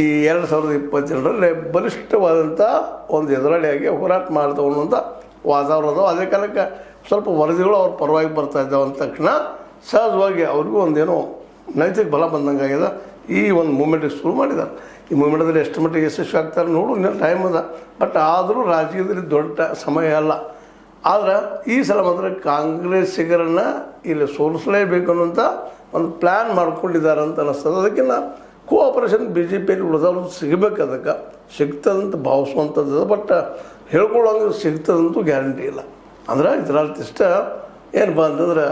ಈ 2022ರಲ್ಲಿ ಬಲಿಷ್ಠವಾದಂಥ ಒಂದು ಎದುರಾಳಿಯಾಗಿ ಹೋರಾಟ ಮಾಡ್ತಾವೆ ಅನ್ನುವಂಥ ವಾತಾವರಣ. ಅದೇ ಕಾಲಕ್ಕೆ ಸ್ವಲ್ಪ ವರದಿಗಳು ಅವ್ರ ಪರವಾಗಿ ಬರ್ತಾ ಇದ್ದಾವೆ ಅಂದ ತಕ್ಷಣ ಸಹಜವಾಗಿ ಅವ್ರಿಗೂ ಒಂದೇನೋ ನೈತಿಕ ಬಲ ಬಂದಂಗೆ ಆಗಿದೆ. ಈ ಒಂದು ಮೂಮೆಂಟಿಗೆ ಶುರು ಮಾಡಿದ್ದಾರೆ. ಈ ಮೂಮೆಂಟದಲ್ಲಿ ಎಷ್ಟು ಮಟ್ಟಿಗೆ ಯಶಸ್ವಿ ಆಗ್ತಾರೆ ನೋಡು, ಇನ್ನೂ ಟೈಮ್ ಅದ. ಬಟ್ ಆದರೂ ರಾಜಕೀಯದಲ್ಲಿ ದೊಡ್ಡ ಸಮಯ ಅಲ್ಲ. ಆದ್ರೆ ಈ ಸಲ ಮಾತ್ರ ಕಾಂಗ್ರೆಸ್ಸಿಗರನ್ನ ಇಲ್ಲಿ ಸೋಲಿಸಲೇಬೇಕು ಅನ್ನೋಂಥ ಒಂದು ಪ್ಲ್ಯಾನ್ ಮಾಡ್ಕೊಂಡಿದ್ದಾರೆ ಅಂತ ಅನ್ನಿಸ್ತದೆ. ಅದಕ್ಕಿಂತ ಕೋಆಪರೇಷನ್ BJPಯಲ್ಲಿ ಉಳಿದವ್ರು ಸಿಗಬೇಕು, ಅದಕ್ಕೆ ಸಿಗ್ತದಂತ ಭಾವಿಸುವಂಥದ್ದು. ಬಟ್ ಹೇಳ್ಕೊಳ್ಳೋಂಗೆ ಸಿಗ್ತದಂತೂ ಗ್ಯಾರಂಟಿ ಇಲ್ಲ. ಅಂದ್ರೆ ಇದರಲ್ಲಿ ಇಷ್ಟ ಏನಪ್ಪ ಅಂತಂದ್ರೆ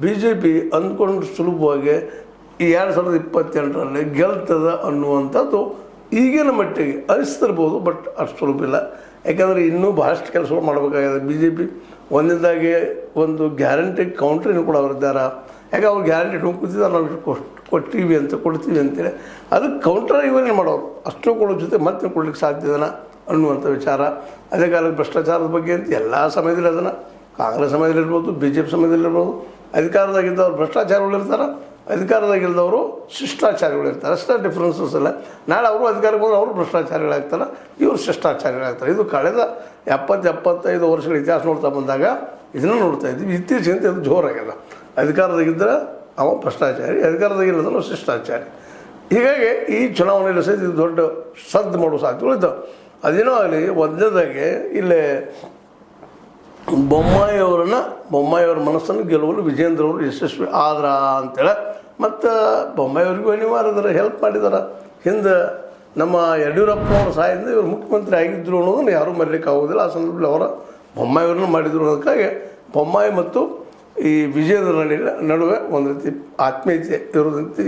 BJP ಅಂದ್ಕೊಂಡು ಸುಲಭವಾಗಿ ಈ 2028ರಲ್ಲಿ ಗೆಲ್ತದ ಅನ್ನುವಂಥದ್ದು ಈಗಿನ ಮಟ್ಟಿಗೆ ಅನಿಸ್ತಿರ್ಬೋದು. ಬಟ್ ಅಷ್ಟು ಸುಲಭ ಇಲ್ಲ. ಯಾಕಂದರೆ ಇನ್ನೂ ಭಾಳಷ್ಟು ಕೆಲಸಗಳು ಮಾಡಬೇಕಾಗಿದೆ. BJP ಒಂದನೇದಾಗಿ ಒಂದು ಗ್ಯಾರಂಟಿ ಕೌಂಟ್ರಿನೂ ಕೂಡ ಅವರಿದ್ದಾರೆ. ಯಾಕೆ ಅವ್ರು ಗ್ಯಾರಂಟಿ ಇಟ್ಕೊಂಡು ಕೂತಿದ್ದಾರೆ, ನಾವು ಕೊಡ್ತೀವಿ ಅಂತೇಳಿ ಅದಕ್ಕೆ ಕೌಂಟರ್ ಇವರೇನು ಮಾಡೋರು, ಅಷ್ಟು ಕೊಡೋ ಜೊತೆ ಮತ್ತೆ ಕೊಡ್ಲಿಕ್ಕೆ ಸಾಧ್ಯದನ ಅನ್ನುವಂಥ ವಿಚಾರ. ಅದೇ ಕಾಲಕ್ಕೆ ಭ್ರಷ್ಟಾಚಾರದ ಬಗ್ಗೆ ಅಂತ ಎಲ್ಲ ಸಮಯದಲ್ಲಿ ಅದನ್ನು ಕಾಂಗ್ರೆಸ್ ಸಮಯದಲ್ಲಿರ್ಬೋದು, BJP ಸಮಯದಲ್ಲಿರ್ಬೋದು, ಅಧಿಕಾರದಾಗಿದ್ದವ್ರು ಭ್ರಷ್ಟಾಚಾರಗಳಿರ್ತಾರೆ, ಅಧಿಕಾರದಾಗಿದ್ದವರು ಶಿಷ್ಟಾಚಾರಿಗಳಿರ್ತಾರೆ. ಅಷ್ಟೇ ಡಿಫ್ರೆನ್ಸಸ್ ಇಲ್ಲ. ನಾಳೆ ಅವರು ಅಧಿಕಾರಕ್ಕೆ ಹೋದ್ರೆ ಅವರು ಭ್ರಷ್ಟಾಚಾರಿಗಳಾಗ್ತಾರೆ, ಇವರು ಶಿಷ್ಟಾಚಾರಿಗಳಾಗ್ತಾರೆ. ಇದು ಕಳೆದ 70-75 ವರ್ಷಗಳ ಇತಿಹಾಸ ನೋಡ್ತಾ ಬಂದಾಗ ಇದನ್ನು ನೋಡ್ತಾ ಇದ್ದೀವಿ. ಇತ್ತೀಚೆಗೆ ಇದು ಜೋರಾಗ್ಯದ. ಅಧಿಕಾರದಾಗಿದ್ದರೆ ಅವ ಭ್ರಷ್ಟಾಚಾರಿ, ಅಧಿಕಾರದಾಗಿಲ್ಲದನ್ನು ಶಿಷ್ಟಾಚಾರಿ. ಹೀಗಾಗಿ ಈ ಚುನಾವಣೆಯಲ್ಲಿ ಸಹಿತ ಇದು ದೊಡ್ಡ ಸದ್ದು ಮಾಡೋ ಸಾಧ್ಯತೆಗಳಿದ್ದಾವೆ. ಅದೇನೋ ಆಗಲಿ, ಒಂದನೇದಾಗಿ ಇಲ್ಲೇ ಬೊಮ್ಮಾಯಿಯವರ ಮನಸ್ಸನ್ನು ಗೆಲ್ಲುವಲು ವಿಜೇಂದ್ರ ಅವರು ಯಶಸ್ವಿ ಆದ್ರ ಅಂತೇಳಿ. ಮತ್ತು ಬೊಮ್ಮಾಯಿಯವ್ರಿಗೂ ಅನಿವಾರ್ಯದಾರ, ಹೆಲ್ಪ್ ಮಾಡಿದಾರೆ. ಹಿಂದೆ ನಮ್ಮ ಯಡಿಯೂರಪ್ಪನವ್ರ ಸಹಾಯದಿಂದ ಇವರು ಮುಖ್ಯಮಂತ್ರಿ ಆಗಿದ್ದರು ಅನ್ನೋದನ್ನು ಯಾರೂ ಮರೀಲಿಕ್ಕೆ ಆಗೋದಿಲ್ಲ. ಆ ಸಂದರ್ಭದಲ್ಲಿ ಅವರ ಬೊಮ್ಮಾಯಿಯವ್ರನ್ನ ಮಾಡಿದ್ರು ಅನ್ನೋದಕ್ಕಾಗಿ ಬೊಮ್ಮಾಯಿ ಮತ್ತು ಈ ವಿಜೇಂದ್ರ ನಡುವೆ ಒಂದು ರೀತಿ ಆತ್ಮೀಯತೆ ಇರೋದಂತೆ